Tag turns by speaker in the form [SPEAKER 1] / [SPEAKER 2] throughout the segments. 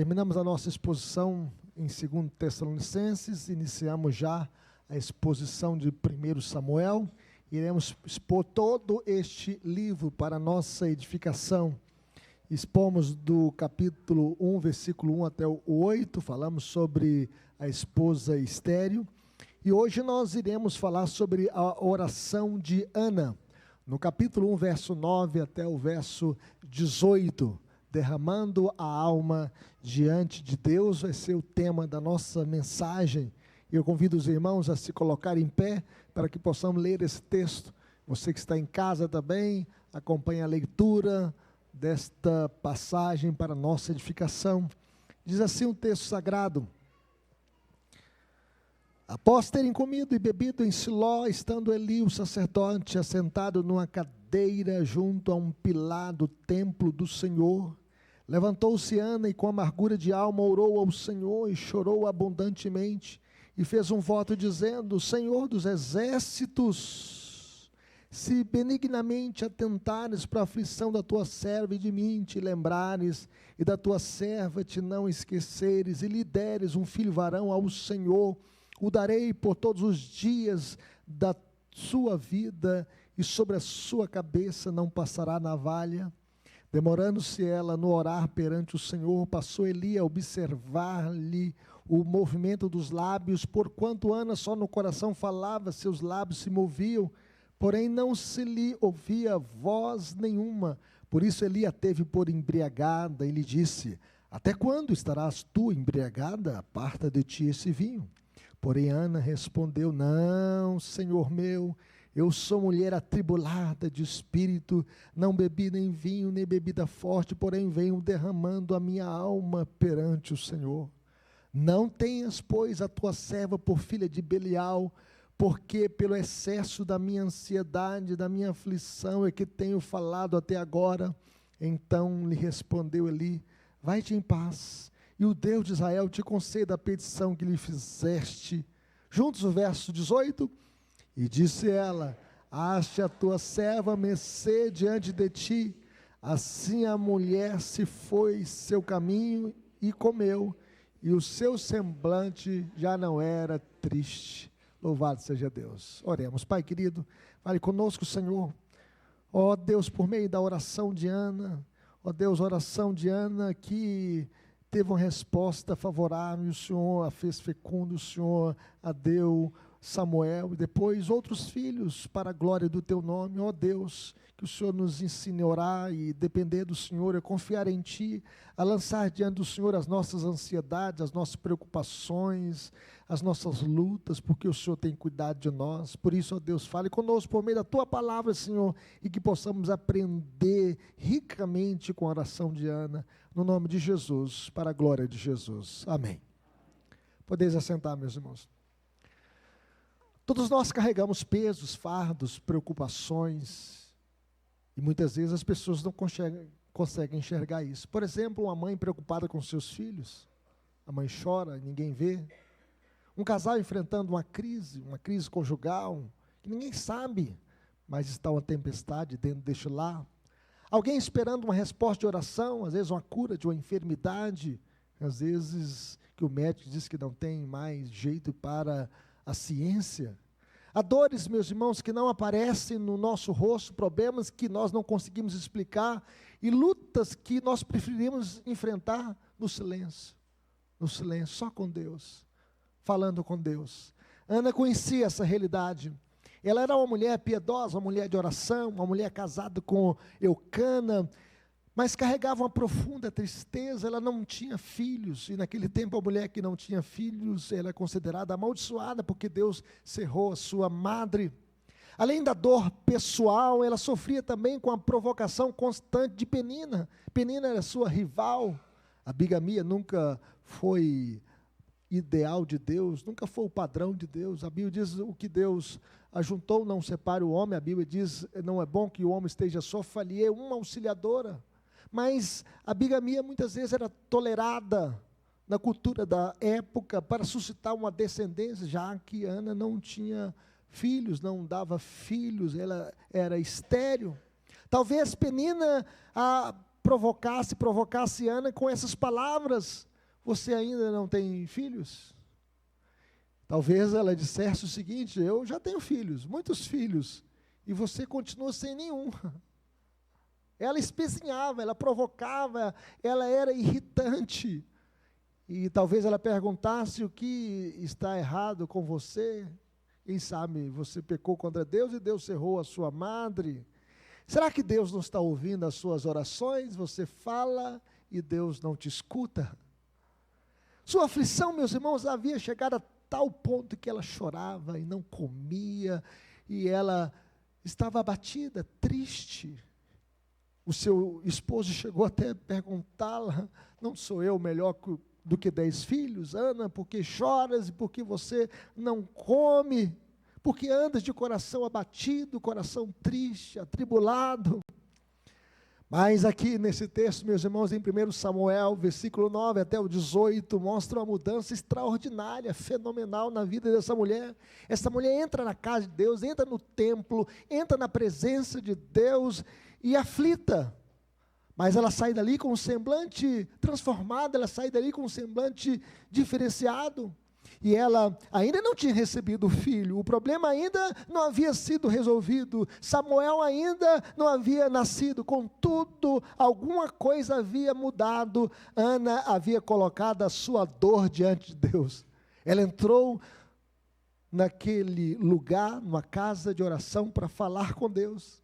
[SPEAKER 1] Terminamos a nossa exposição em 2 Tessalonicenses, iniciamos já a exposição de 1 Samuel, iremos expor todo este livro para nossa edificação. Expomos do capítulo 1, versículo 1 até o 8, falamos sobre a esposa estéril, e hoje nós iremos falar sobre a oração de Ana, no capítulo 1, verso 9 até o verso 18, derramando a alma diante de Deus, vai ser o tema da nossa mensagem. Eu convido os irmãos a se colocarem em pé, para que possamos ler esse texto. Você que está em casa também, acompanhe a leitura desta passagem para nossa edificação. Diz assim o texto sagrado: após terem comido e bebido em Siló, estando Eli, o sacerdote, assentado numa cadeira junto a um pilar do templo do Senhor, levantou-se Ana e com amargura de alma orou ao Senhor e chorou abundantemente e fez um voto dizendo: Senhor dos exércitos, se benignamente atentares para a aflição da tua serva e de mim te lembrares, e da tua serva te não esqueceres, e lhe deres um filho varão ao Senhor, o darei por todos os dias da sua vida, e sobre a sua cabeça não passará navalha. Demorando-se ela no orar perante o Senhor, passou Eli a observar-lhe o movimento dos lábios, porquanto Ana só no coração falava, seus lábios se moviam, porém não se lhe ouvia voz nenhuma. Por isso Eli a teve por embriagada e lhe disse: até quando estarás tu embriagada? Aparta de ti esse vinho. Porém Ana respondeu: não, Senhor meu, eu sou mulher atribulada de espírito, não bebi nem vinho, nem bebida forte, porém venho derramando a minha alma perante o Senhor. Não tenhas, pois, a tua serva por filha de Belial, porque pelo excesso da minha ansiedade, da minha aflição é que tenho falado até agora. Então lhe respondeu Eli: vai-te em paz, e o Deus de Israel te conceda a petição que lhe fizeste. Juntos o verso 18, e disse ela: ache a tua serva mercê diante de ti. Assim a mulher se foi seu caminho e comeu, e o seu semblante já não era triste. Louvado seja Deus. Oremos. Pai querido, fale conosco, Senhor. Ó Deus, por meio da oração de Ana, ó Deus, oração de Ana que teve uma resposta favorável, o Senhor a fez fecunda, o Senhor a deu Samuel e depois outros filhos para a glória do teu nome. Ó Deus, que o Senhor nos ensine a orar e depender do Senhor, a confiar em Ti, a lançar diante do Senhor as nossas ansiedades, as nossas preocupações, as nossas lutas, porque o Senhor tem cuidado de nós. Por isso, ó Deus, fale conosco por meio da Tua palavra, Senhor, e que possamos aprender ricamente com a oração de Ana, no nome de Jesus, para a glória de Jesus. Amém. Podeis assentar, meus irmãos. Todos nós carregamos pesos, fardos, preocupações, e muitas vezes as pessoas não conseguem enxergar isso. Por exemplo, uma mãe preocupada com seus filhos, a mãe chora, ninguém vê. Um casal enfrentando uma crise conjugal, que ninguém sabe, mas está uma tempestade dentro deste lar. Alguém esperando uma resposta de oração, às vezes uma cura de uma enfermidade, às vezes que o médico diz que não tem mais jeito para a ciência. Há dores, meus irmãos, que não aparecem no nosso rosto, problemas que nós não conseguimos explicar, e lutas que nós preferimos enfrentar no silêncio, só com Deus, falando com Deus. Ana conhecia essa realidade. Ela era uma mulher piedosa, uma mulher de oração, uma mulher casada com Eucana, mas carregava uma profunda tristeza. Ela não tinha filhos, e naquele tempo a mulher que não tinha filhos, ela é considerada amaldiçoada, porque Deus cerrou a sua madre. Além da dor pessoal, ela sofria também com a provocação constante de Penina. Penina era sua rival. A bigamia nunca foi ideal de Deus, nunca foi o padrão de Deus. A Bíblia diz: o que Deus ajuntou não separe o homem. A Bíblia diz: não é bom que o homem esteja só. Falhei uma auxiliadora. Mas a bigamia muitas vezes era tolerada na cultura da época para suscitar uma descendência, já que Ana não tinha filhos, não dava filhos, ela era estéril. Talvez Penina provocasse Ana com essas palavras: você ainda não tem filhos? Talvez ela dissesse o seguinte: eu já tenho filhos, muitos filhos, e você continua sem nenhum. Ela espezinhava, ela provocava, ela era irritante. E talvez ela perguntasse: o que está errado com você? Quem sabe você pecou contra Deus e Deus cerrou a sua madre? Será que Deus não está ouvindo as suas orações? Você fala e Deus não te escuta? Sua aflição, meus irmãos, havia chegado a tal ponto que ela chorava e não comia, e ela estava abatida, triste. O seu esposo chegou até a perguntá-la: não sou eu melhor do que 10 filhos, Ana? Por que choras e por que você não come? Por que andas de coração abatido, coração triste, atribulado? Mas aqui nesse texto, meus irmãos, em 1 Samuel, versículo 9 até o 18, mostra uma mudança extraordinária, fenomenal na vida dessa mulher. Essa mulher entra na casa de Deus, entra no templo, entra na presença de Deus e aflita. Mas ela sai dali com um semblante transformado, ela sai dali com um semblante diferenciado. E ela ainda não tinha recebido o filho, o problema ainda não havia sido resolvido, Samuel ainda não havia nascido, contudo, alguma coisa havia mudado. Ana havia colocado a sua dor diante de Deus. Ela entrou naquele lugar, numa casa de oração, para falar com Deus.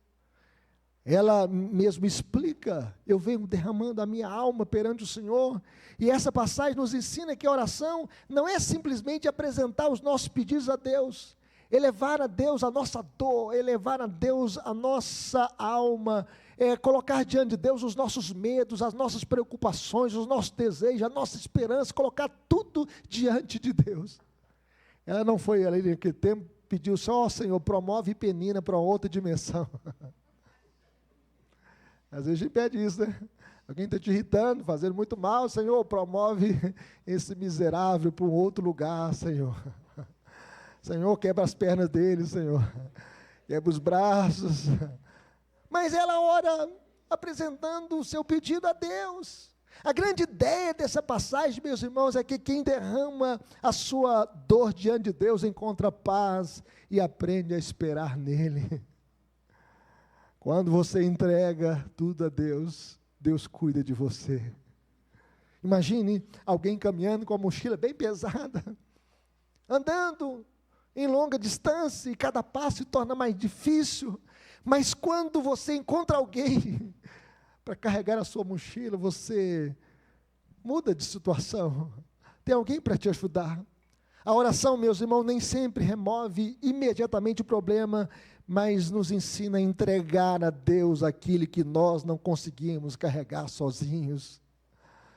[SPEAKER 1] Ela mesmo explica: eu venho derramando a minha alma perante o Senhor. E essa passagem nos ensina que a oração não é simplesmente apresentar os nossos pedidos a Deus, elevar a Deus a nossa dor, elevar a Deus a nossa alma, colocar diante de Deus os nossos medos, as nossas preocupações, os nossos desejos, a nossa esperança, colocar tudo diante de Deus. Ela não foi ali naquele tempo, pediu só: Senhor, promove Penina para outra dimensão. Às vezes a gente pede isso, né? Alguém está te irritando, fazendo muito mal, Senhor, promove esse miserável para um outro lugar, Senhor. Senhor, quebra as pernas dele, Senhor. Quebra os braços. Mas ela ora apresentando o seu pedido a Deus. A grande ideia dessa passagem, meus irmãos, é que quem derrama a sua dor diante de Deus encontra paz e aprende a esperar nele. Quando você entrega tudo a Deus, Deus cuida de você. Imagine alguém caminhando com a mochila bem pesada, andando em longa distância, e cada passo se torna mais difícil, mas quando você encontra alguém para carregar a sua mochila, você muda de situação, tem alguém para te ajudar. A oração, meus irmãos, nem sempre remove imediatamente o problema, mas nos ensina a entregar a Deus aquilo que nós não conseguimos carregar sozinhos.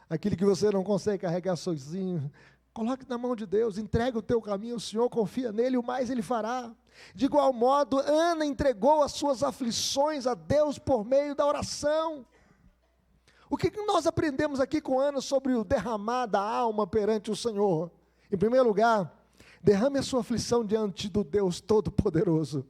[SPEAKER 1] Aquilo que você não consegue carregar sozinho, coloque na mão de Deus, entrega o teu caminho ao Senhor, confia nele, o mais Ele fará. De igual modo, Ana entregou as suas aflições a Deus por meio da oração. O que nós aprendemos aqui com Ana sobre o derramar da alma perante o Senhor? Em primeiro lugar, derrame a sua aflição diante do Deus Todo-Poderoso.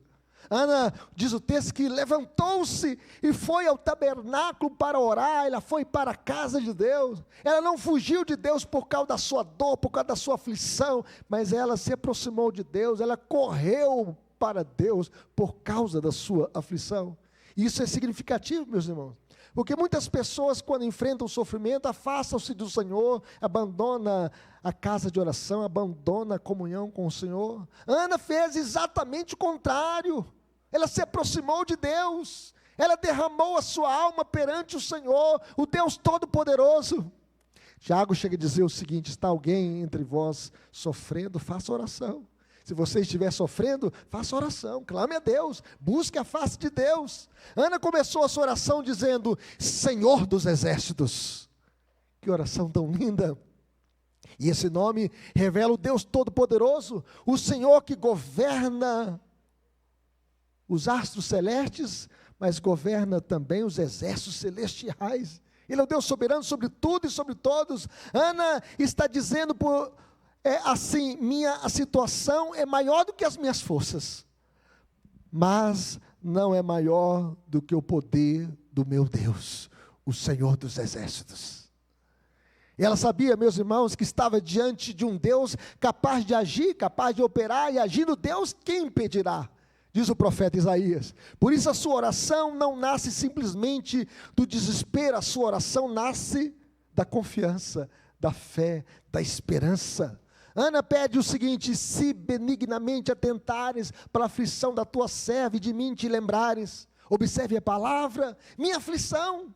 [SPEAKER 1] Ana, diz o texto, que levantou-se e foi ao tabernáculo para orar. Ela foi para a casa de Deus. Ela não fugiu de Deus por causa da sua dor, por causa da sua aflição, mas ela se aproximou de Deus, ela correu para Deus por causa da sua aflição. E isso é significativo, meus irmãos, porque muitas pessoas, quando enfrentam o sofrimento, afastam-se do Senhor, abandonam a casa de oração, abandonam a comunhão com o Senhor. Ana fez exatamente o contrário. Ela se aproximou de Deus, ela derramou a sua alma perante o Senhor, o Deus Todo-Poderoso. Tiago chega a dizer o seguinte: está alguém entre vós sofrendo, faça oração. Se você estiver sofrendo, faça oração, clame a Deus, busque a face de Deus. Ana começou a sua oração dizendo: Senhor dos exércitos. Que oração tão linda! E esse nome revela o Deus Todo-Poderoso, o Senhor que governa os astros celestes, mas governa também os exércitos celestiais. Ele é o Deus soberano sobre tudo e sobre todos. Ana está dizendo assim: minha situação é maior do que as minhas forças, mas não é maior do que o poder do meu Deus, o Senhor dos exércitos. Ela sabia, meus irmãos, que estava diante de um Deus capaz de agir, capaz de operar, e agindo Deus, quem impedirá? Diz o profeta Isaías. Por isso a sua oração não nasce simplesmente do desespero, a sua oração nasce da confiança, da fé, da esperança. Ana pede o seguinte: se benignamente atentares para a aflição da tua serva e de mim te lembrares. Observe a palavra, minha aflição.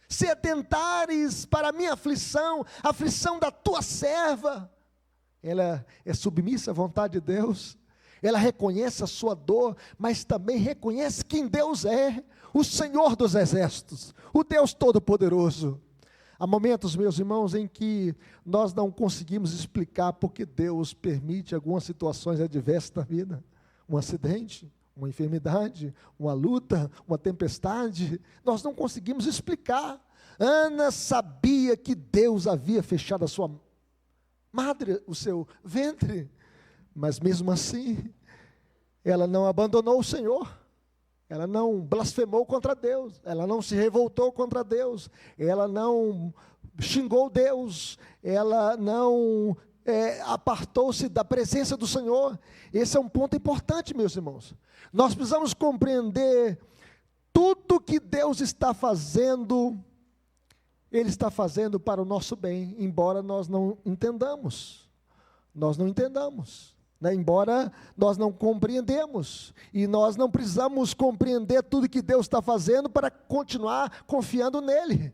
[SPEAKER 1] Se atentares para a minha aflição, a aflição da tua serva. Ela é submissa à vontade de Deus. Ela reconhece a sua dor, mas também reconhece quem Deus é, o Senhor dos exércitos, o Deus Todo-Poderoso. Há momentos, meus irmãos, em que nós não conseguimos explicar porque Deus permite algumas situações adversas na vida. Um acidente, uma enfermidade, uma luta, uma tempestade. Nós não conseguimos explicar. Ana sabia que Deus havia fechado a sua madre, o seu ventre. Mas mesmo assim, ela não abandonou o Senhor. Ela não blasfemou contra Deus, ela não se revoltou contra Deus, ela não xingou Deus, ela não apartou-se da presença do Senhor. Esse é um ponto importante, meus irmãos. Nós precisamos compreender tudo que Deus está fazendo, Ele está fazendo para o nosso bem, embora nós não entendamos. Embora nós não compreendemos, e nós não precisamos compreender tudo que Deus está fazendo para continuar confiando nele.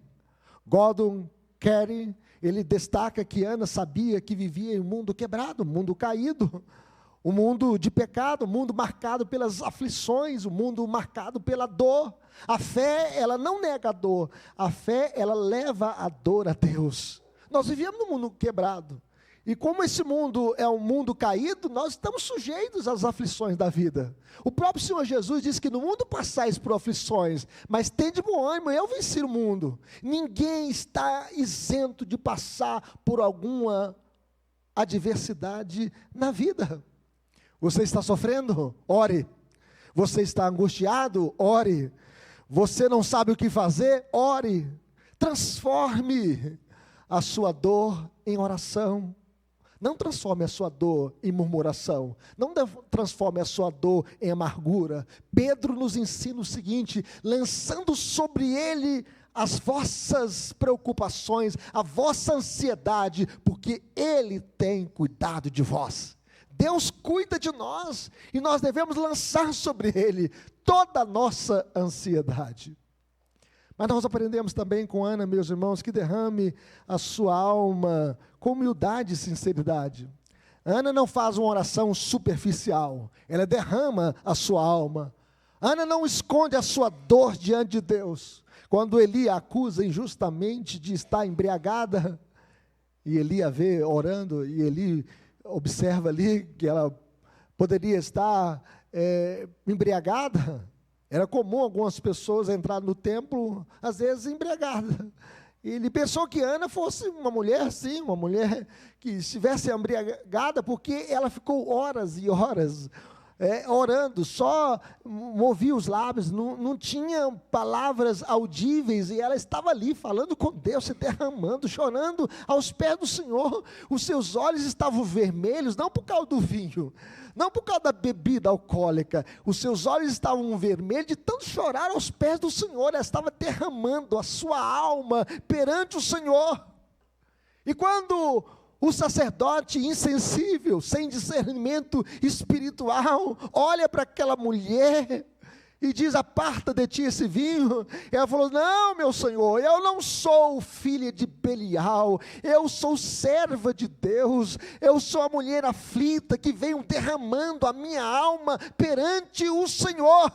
[SPEAKER 1] Gordon Carey, ele destaca que Ana sabia que vivia em um mundo quebrado, um mundo caído, um mundo de pecado, um mundo marcado pelas aflições, um mundo marcado pela dor. A fé, ela não nega a dor, a fé, ela leva a dor a Deus. Nós vivíamos num mundo quebrado. E como esse mundo é um mundo caído, nós estamos sujeitos às aflições da vida. O próprio Senhor Jesus disse que no mundo passais por aflições, mas tende bom ânimo, eu venci o mundo. Ninguém está isento de passar por alguma adversidade na vida. Você está sofrendo? Ore. Você está angustiado? Ore. Você não sabe o que fazer? Ore. Transforme a sua dor em oração. Não transforme a sua dor em murmuração. Não transforme a sua dor em amargura. Pedro nos ensina o seguinte: lançando sobre ele as vossas preocupações, a vossa ansiedade, porque ele tem cuidado de vós. Deus cuida de nós, e nós devemos lançar sobre ele toda a nossa ansiedade. Mas nós aprendemos também com Ana, meus irmãos, que derrame a sua alma com humildade e sinceridade. Ana não faz uma oração superficial, ela derrama a sua alma. Ana não esconde a sua dor diante de Deus. Quando Eli a acusa injustamente de estar embriagada, e Eli a vê orando, e Eli observa ali que ela poderia estar embriagada. Era comum algumas pessoas entrar no templo, às vezes embriagadas. Ele pensou que Ana fosse uma mulher assim, uma mulher que estivesse embriagada, porque ela ficou horas e horas orando, só movia os lábios, não tinha palavras audíveis, e ela estava ali falando com Deus, se derramando, chorando aos pés do Senhor. Os seus olhos estavam vermelhos, não por causa do vinho, não por causa da bebida alcoólica, os seus olhos estavam vermelhos de tanto chorar aos pés do Senhor. Ela estava derramando a sua alma perante o Senhor. E quando o sacerdote insensível, sem discernimento espiritual, olha para aquela mulher e diz: aparta de ti esse vinho. Ela falou: não, meu Senhor, eu não sou filha de Belial, eu sou serva de Deus, eu sou a mulher aflita que veio derramando a minha alma perante o Senhor.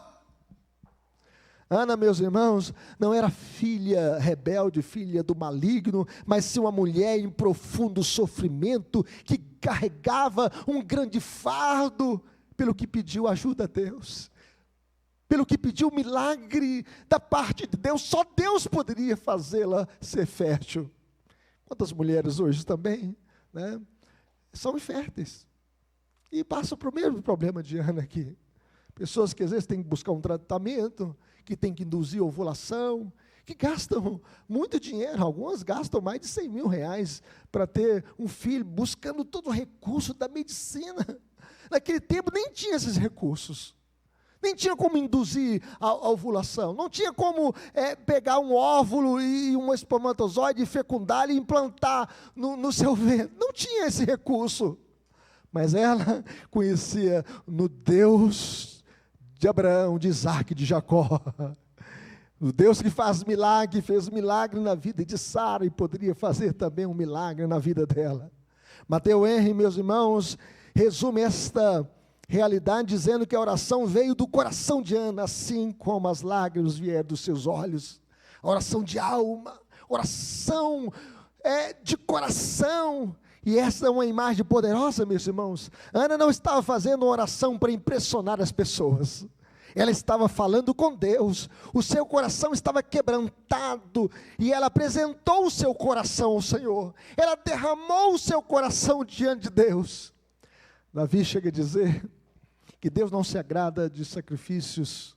[SPEAKER 1] Ana, meus irmãos, não era filha rebelde, filha do maligno, mas sim uma mulher em profundo sofrimento, que carregava um grande fardo, pelo que pediu ajuda a Deus, pelo que pediu milagre da parte de Deus. Só Deus poderia fazê-la ser fértil. Quantas mulheres hoje também, são inférteis, e passam para o mesmo problema de Ana aqui. Pessoas que às vezes têm que buscar um tratamento, que tem que induzir ovulação, que gastam muito dinheiro, algumas gastam mais de 100 mil reais para ter um filho, buscando todo o recurso da medicina. Naquele tempo nem tinha esses recursos, nem tinha como induzir a ovulação, não tinha como pegar um óvulo e um espermatozoide, fecundar e implantar no seu ventre, não tinha esse recurso. Mas ela conhecia no Deus de Abraão, de Isaac, de Jacó, o Deus que faz milagre, fez milagre na vida de Sara e poderia fazer também um milagre na vida dela. Matthew Henry, meus irmãos, resume esta realidade dizendo que a oração veio do coração de Ana, assim como as lágrimas vieram dos seus olhos. A oração de alma, oração de coração. E essa é uma imagem poderosa, meus irmãos. Ana não estava fazendo uma oração para impressionar as pessoas. Ela estava falando com Deus, o seu coração estava quebrantado, e ela apresentou o seu coração ao Senhor, ela derramou o seu coração diante de Deus. Davi chega a dizer que Deus não se agrada de sacrifícios,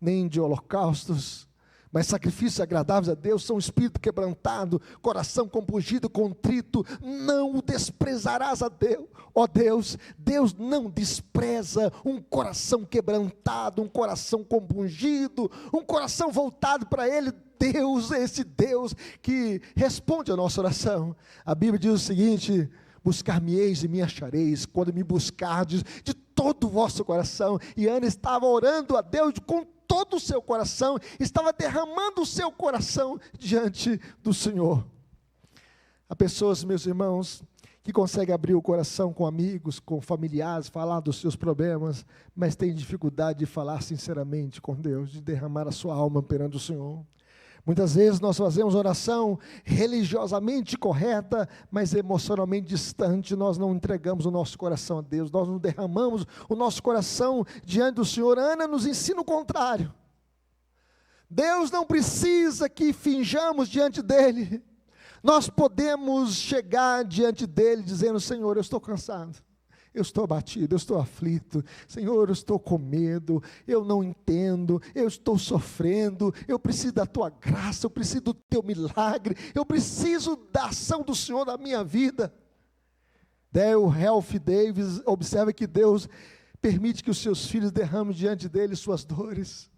[SPEAKER 1] nem de holocaustos, mas sacrifícios agradáveis a Deus são espírito quebrantado, coração compungido, contrito, não o desprezarás a Deus. Ó Deus, Deus não despreza um coração quebrantado, um coração compungido, um coração voltado para Ele. Deus é esse Deus que responde a nossa oração. A Bíblia diz o seguinte: buscar-me-eis e me achareis, quando me buscardes de todo o vosso coração. E Ana estava orando a Deus com todo o seu coração, estava derramando o seu coração diante do Senhor. Há pessoas, meus irmãos, que conseguem abrir o coração com amigos, com familiares, falar dos seus problemas, mas têm dificuldade de falar sinceramente com Deus, de derramar a sua alma perante o Senhor. Muitas vezes nós fazemos oração religiosamente correta, mas emocionalmente distante, nós não entregamos o nosso coração a Deus, nós não derramamos o nosso coração diante do Senhor. Ana nos ensina o contrário. Deus não precisa que finjamos diante dEle, nós podemos chegar diante dEle dizendo: Senhor, eu estou cansado, eu estou abatido, eu estou aflito, Senhor, eu estou com medo, eu não entendo, eu estou sofrendo, eu preciso da Tua graça, eu preciso do Teu milagre, eu preciso da ação do Senhor na minha vida. Dale Ralph Davis observa que Deus permite que os seus filhos derramem diante dele suas dores,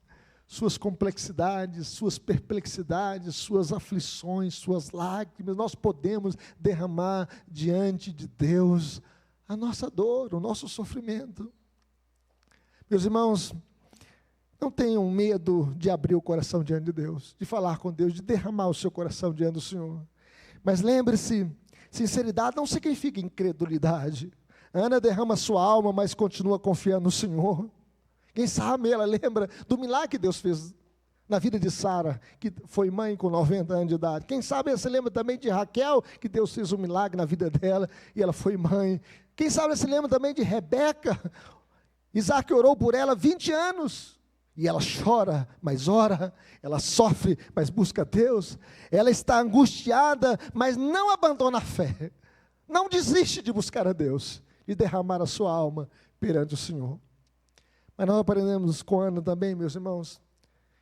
[SPEAKER 1] suas complexidades, suas perplexidades, suas aflições, suas lágrimas. Nós podemos derramar diante de Deus a nossa dor, o nosso sofrimento. Meus irmãos, não tenham medo de abrir o coração diante de Deus, de falar com Deus, de derramar o seu coração diante do Senhor. Mas lembre-se, sinceridade não significa incredulidade. Ana derrama sua alma, mas continua confiando no Senhor. Quem sabe ela lembra do milagre que Deus fez na vida de Sara, que foi mãe com 90 anos de idade. Quem sabe ela se lembra também de Raquel, que Deus fez um milagre na vida dela, e ela foi mãe. Quem sabe ela se lembra também de Rebeca. Isaac orou por ela 20 anos, e ela chora, mas ora, ela sofre, mas busca Deus. Ela está angustiada, mas não abandona a fé, não desiste de buscar a Deus, de derramar a sua alma perante o Senhor. Mas nós aprendemos com Ana também, meus irmãos,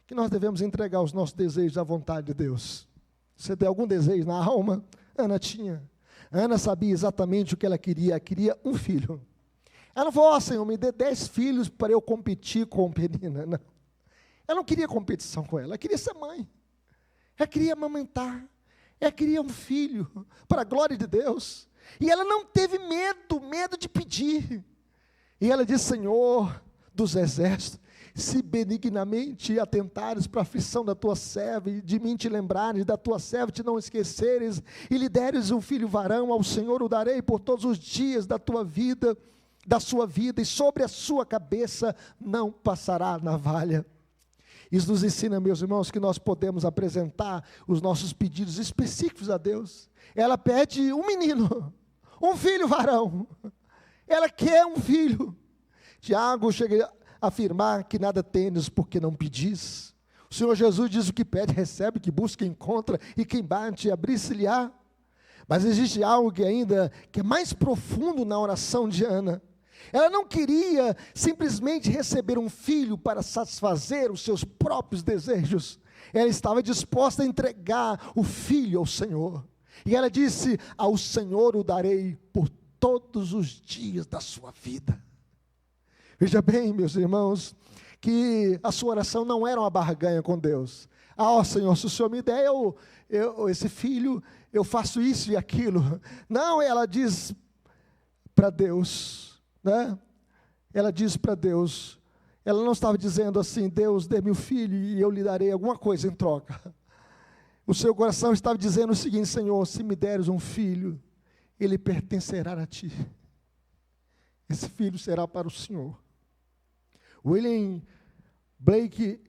[SPEAKER 1] que nós devemos entregar os nossos desejos à vontade de Deus. Você tem algum desejo na alma? Ana tinha. Ana sabia exatamente o que ela queria um filho. Ela não falou: Senhor, me dê 10 filhos para eu competir com Penina. Não. Ela não queria competição com ela queria ser mãe. Ela queria amamentar. Ela queria um filho, para a glória de Deus. E ela não teve medo de pedir. E ela disse: Senhor dos exércitos, se benignamente atentares para a aflição da tua serva, e de mim te lembrares, da tua serva te não esqueceres, e lhe deres um filho varão, ao Senhor o darei por todos os dias da tua vida, da sua vida, e sobre a sua cabeça não passará navalha. Isso nos ensina, meus irmãos, que nós podemos apresentar os nossos pedidos específicos a Deus. Ela pede um menino, um filho varão, ela quer um filho. Tiago chega a afirmar que nada tendes porque não pedis. O Senhor Jesus diz: o que pede recebe, que busca encontra, e quem bate abrir-se-lhe-á. Mas existe algo que é mais profundo na oração de Ana. Ela não queria simplesmente receber um filho para satisfazer os seus próprios desejos. Ela estava disposta a entregar o filho ao Senhor. E ela disse: ao Senhor o darei por todos os dias da sua vida. Veja bem, meus irmãos, que a sua oração não era uma barganha com Deus. Ó Senhor, se o Senhor me der esse filho, eu faço isso e aquilo. Não, ela diz para Deus, né? Ela diz para Deus, ela não estava dizendo assim: Deus, dê-me o filho e eu lhe darei alguma coisa em troca. O seu coração estava dizendo o seguinte: Senhor, se me deres um filho, ele pertencerá a ti. Esse filho será para o Senhor. William Blake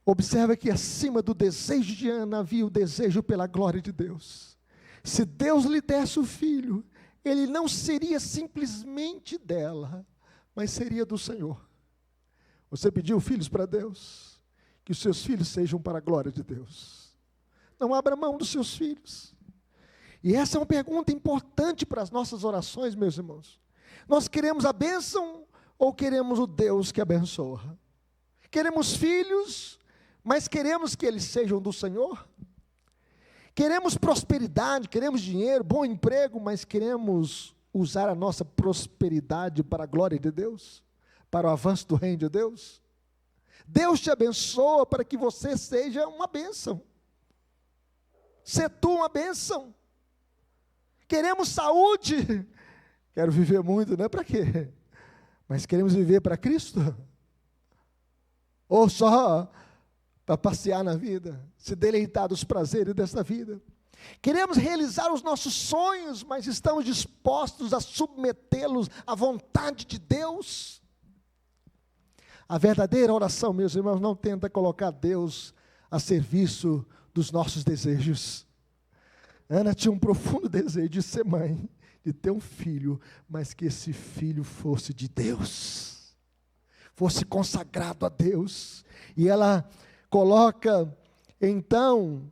[SPEAKER 1] observa que acima do desejo de Ana havia o desejo pela glória de Deus. Se Deus lhe desse o filho, ele não seria simplesmente dela, mas seria do Senhor. Você pediu filhos para Deus? Que os seus filhos sejam para a glória de Deus. Não abra mão dos seus filhos. E essa é uma pergunta importante para as nossas orações, meus irmãos. Nós queremos a bênção ou queremos o Deus que abençoa? Queremos filhos, mas queremos que eles sejam do Senhor? Queremos prosperidade, queremos dinheiro, bom emprego, mas queremos usar a nossa prosperidade para a glória de Deus? Para o avanço do reino de Deus? Deus te abençoa para que você seja uma bênção. Ser tu uma bênção. Queremos saúde. Quero viver muito, não é para quê? Mas queremos viver para Cristo? Ou só para passear na vida, se deleitar dos prazeres desta vida? Queremos realizar os nossos sonhos, mas estamos dispostos a submetê-los à vontade de Deus? A verdadeira oração, meus irmãos, não tenta colocar Deus a serviço dos nossos desejos. Ana tinha um profundo desejo de ser mãe, de ter um filho, mas que esse filho fosse de Deus, fosse consagrado a Deus. E ela coloca, então,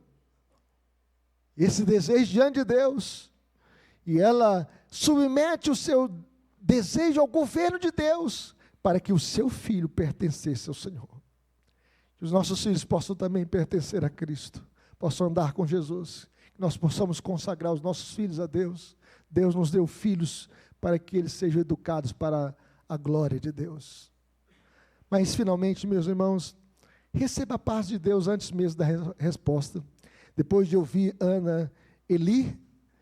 [SPEAKER 1] esse desejo diante de Deus, e ela submete o seu desejo ao governo de Deus, para que o seu filho pertencesse ao Senhor. Que os nossos filhos possam também pertencer a Cristo, possam andar com Jesus, que nós possamos consagrar os nossos filhos a Deus. Deus nos deu filhos para que eles sejam educados para a glória de Deus. Mas finalmente, meus irmãos, receba a paz de Deus antes mesmo da resposta. Depois de ouvir Ana, Eli,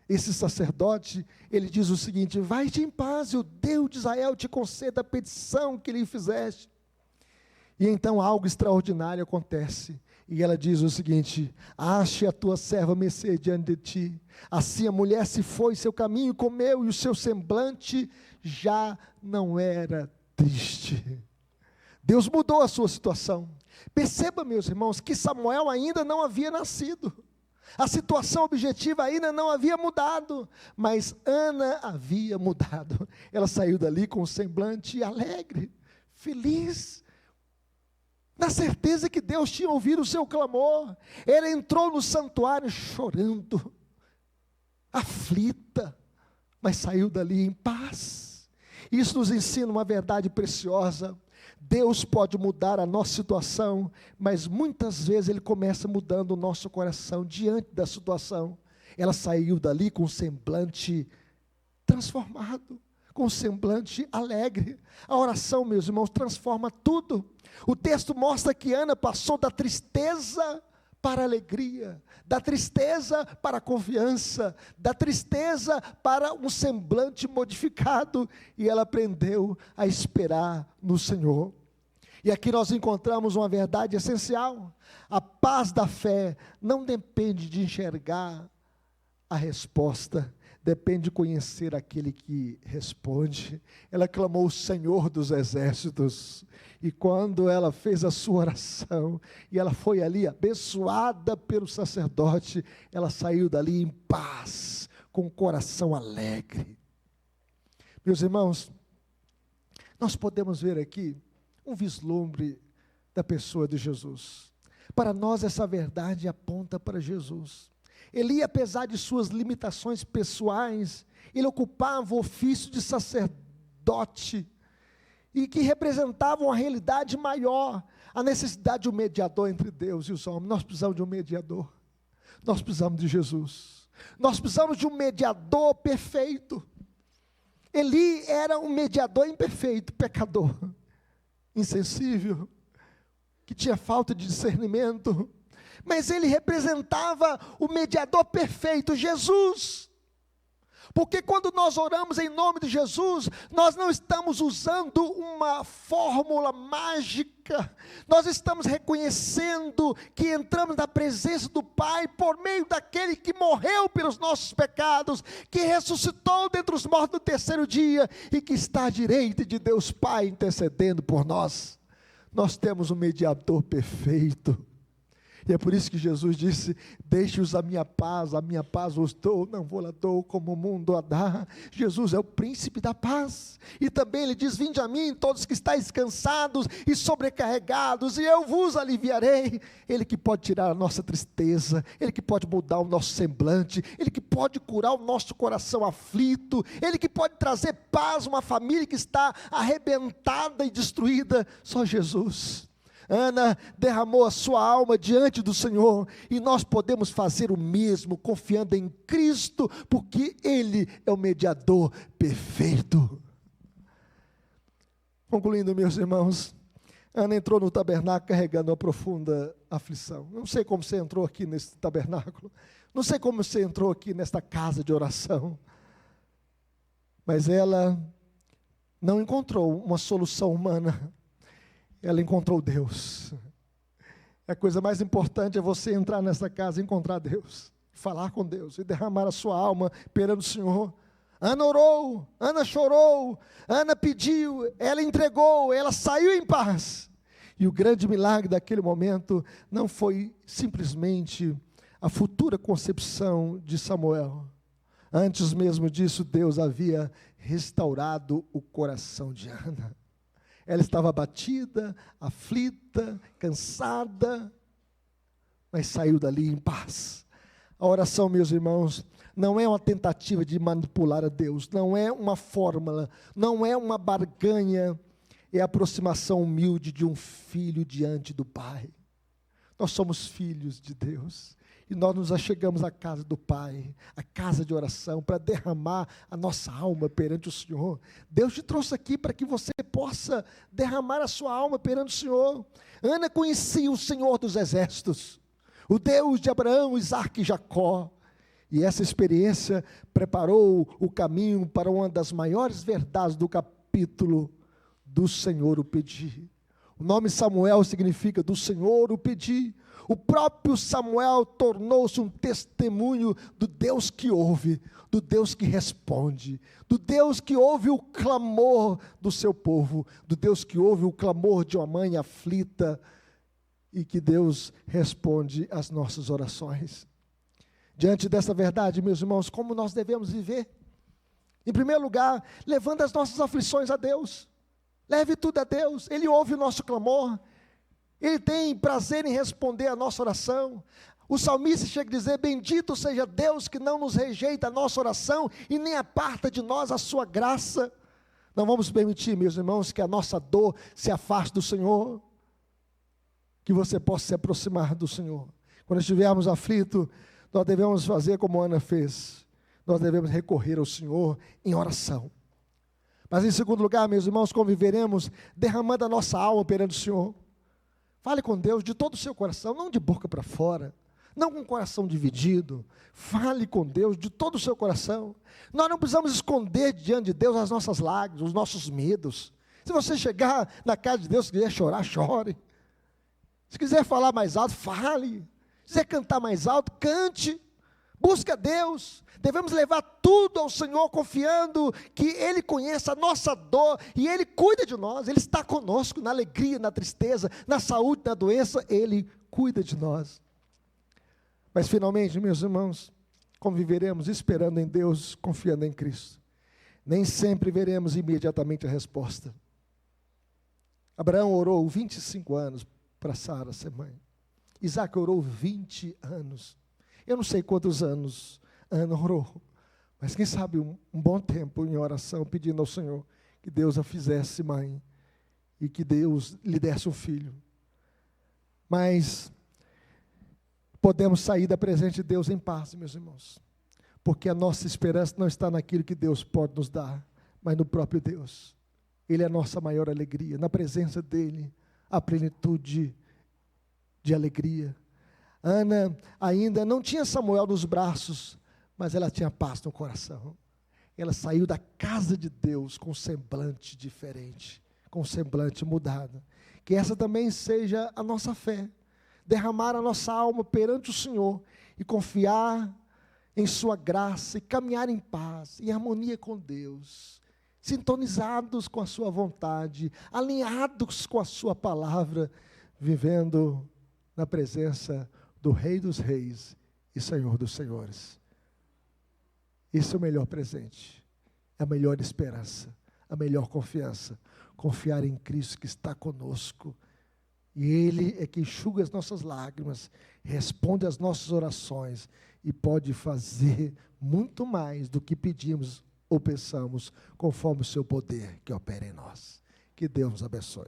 [SPEAKER 1] esse sacerdote, ele diz o seguinte: vai-te em paz e o Deus de Israel te conceda a petição que lhe fizeste. E então algo extraordinário acontece. E ela diz o seguinte: ache a tua serva mercê diante de ti. Assim a mulher se foi, seu caminho comeu, e o seu semblante já não era triste. Deus mudou a sua situação. Perceba, meus irmãos, que Samuel ainda não havia nascido. A situação objetiva ainda não havia mudado, mas Ana havia mudado. Ela saiu dali com um semblante alegre, feliz, na certeza que Deus tinha ouvido o seu clamor. Ela entrou no santuário chorando, aflita, mas saiu dali em paz. Isso nos ensina uma verdade preciosa. Deus pode mudar a nossa situação, mas muitas vezes Ele começa mudando o nosso coração diante da situação. Ela saiu dali com um semblante transformado, com um semblante alegre. A oração, meus irmãos, transforma tudo. O texto mostra que Ana passou da tristeza para a alegria, da tristeza para a confiança, da tristeza para um semblante modificado, e ela aprendeu a esperar no Senhor. E aqui nós encontramos uma verdade essencial: a paz da fé não depende de enxergar a resposta, depende de conhecer aquele que responde. Ela clamou o Senhor dos exércitos, e quando ela fez a sua oração, e ela foi ali abençoada pelo sacerdote, ela saiu dali em paz, com o coração alegre. Meus irmãos, nós podemos ver aqui um vislumbre da pessoa de Jesus. Para nós essa verdade aponta para Jesus. Eli, apesar de suas limitações pessoais, ele ocupava o ofício de sacerdote, e que representava uma realidade maior. a necessidade de um mediador entre Deus e os homens. Nós precisamos de um mediador. Nós precisamos de Jesus. Nós precisamos de um mediador perfeito. Eli era um mediador imperfeito, pecador, insensível, que tinha falta de discernimento, mas ele representava o mediador perfeito, Jesus. Porque quando nós oramos em nome de Jesus, nós não estamos usando uma fórmula mágica, nós estamos reconhecendo que entramos na presença do Pai por meio daquele que morreu pelos nossos pecados, que ressuscitou dentre os mortos no terceiro dia e que está à direita de Deus Pai intercedendo por nós. Nós temos um mediador perfeito. E é por isso que Jesus disse: deixe-os a minha paz vos dou, não vou lá dou como o mundo a dá. Jesus é o príncipe da paz, e também ele diz: vinde a mim todos que estáis cansados e sobrecarregados, e eu vos aliviarei. Ele que pode tirar a nossa tristeza, ele que pode mudar o nosso semblante, ele que pode curar o nosso coração aflito, ele que pode trazer paz a uma família que está arrebentada e destruída. Só Jesus. Ana derramou a sua alma diante do Senhor, e nós podemos fazer o mesmo, confiando em Cristo, porque Ele é o mediador perfeito. Concluindo, meus irmãos, Ana entrou no tabernáculo carregando uma profunda aflição. Não sei como você entrou aqui nesse tabernáculo, não sei como você entrou aqui nesta casa de oração, mas ela não encontrou uma solução humana. Ela encontrou Deus. A coisa mais importante é você entrar nessa casa e encontrar Deus, falar com Deus e derramar a sua alma perante o Senhor. Ana orou, Ana chorou, Ana pediu, ela entregou, ela saiu em paz. E o grande milagre daquele momento não foi simplesmente a futura concepção de Samuel. Antes mesmo disso, Deus havia restaurado o coração de Ana. Ela estava abatida, aflita, cansada, mas saiu dali em paz. A oração, meus irmãos, não é uma tentativa de manipular a Deus, não é uma fórmula, não é uma barganha, é a aproximação humilde de um filho diante do Pai. Nós somos filhos de Deus. E nós nos achegamos à casa do Pai, à casa de oração, para derramar a nossa alma perante o Senhor. Deus te trouxe aqui para que você possa derramar a sua alma perante o Senhor. Ana conhecia o Senhor dos exércitos, o Deus de Abraão, Isaque e Jacó. E essa experiência preparou o caminho para uma das maiores verdades do capítulo: do Senhor o pedi. O nome Samuel significa do Senhor o pedi. O próprio Samuel tornou-se um testemunho do Deus que ouve, do Deus que responde, do Deus que ouve o clamor do seu povo, do Deus que ouve o clamor de uma mãe aflita, e que Deus responde às nossas orações. Diante dessa verdade, meus irmãos, como nós devemos viver? Em primeiro lugar, levando as nossas aflições a Deus. Leve tudo a Deus, Ele ouve o nosso clamor, Ele tem prazer em responder a nossa oração. O salmista chega a dizer: bendito seja Deus que não nos rejeita a nossa oração e nem aparta de nós a sua graça. Não vamos permitir, meus irmãos, que a nossa dor se afaste do Senhor, que você possa se aproximar do Senhor. Quando estivermos aflitos, nós devemos fazer como Ana fez, nós devemos recorrer ao Senhor em oração. Mas em segundo lugar, meus irmãos, conviveremos derramando a nossa alma perante o Senhor. Fale com Deus de todo o seu coração, não de boca para fora, não com o coração dividido. Fale com Deus de todo o seu coração. Nós não precisamos esconder diante de Deus as nossas lágrimas, os nossos medos. Se você chegar na casa de Deus e quiser chorar, chore. Se quiser falar mais alto, fale. Se quiser cantar mais alto, cante. Busque a Deus. Devemos levar tudo ao Senhor, confiando que Ele conhece a nossa dor e Ele cuida de nós. Ele está conosco na alegria, na tristeza, na saúde, na doença. Ele cuida de nós. Mas finalmente, meus irmãos, conviveremos esperando em Deus, confiando em Cristo. Nem sempre veremos imediatamente a resposta. Abraão orou 25 anos para Sara ser mãe. Isaac orou 20 anos. Eu não sei quantos anos Ana orou, mas quem sabe um bom tempo em oração, pedindo ao Senhor que Deus a fizesse mãe e que Deus lhe desse um filho. Mas podemos sair da presença de Deus em paz, meus irmãos, porque a nossa esperança não está naquilo que Deus pode nos dar, mas no próprio Deus. Ele é a nossa maior alegria, na presença dEle, a plenitude de alegria. Ana ainda não tinha Samuel nos braços, mas ela tinha paz no coração. Ela saiu da casa de Deus com um semblante diferente, com um semblante mudado. Que essa também seja a nossa fé, derramar a nossa alma perante o Senhor e confiar em sua graça e caminhar em paz, em harmonia com Deus, sintonizados com a sua vontade, alinhados com a sua palavra, vivendo na presença do Rei dos Reis e Senhor dos Senhores. Esse é o melhor presente, a melhor esperança, a melhor confiança, confiar em Cristo que está conosco, e Ele é que enxuga as nossas lágrimas, responde às nossas orações, e pode fazer muito mais do que pedimos ou pensamos, conforme o seu poder que opera em nós. Que Deus nos abençoe.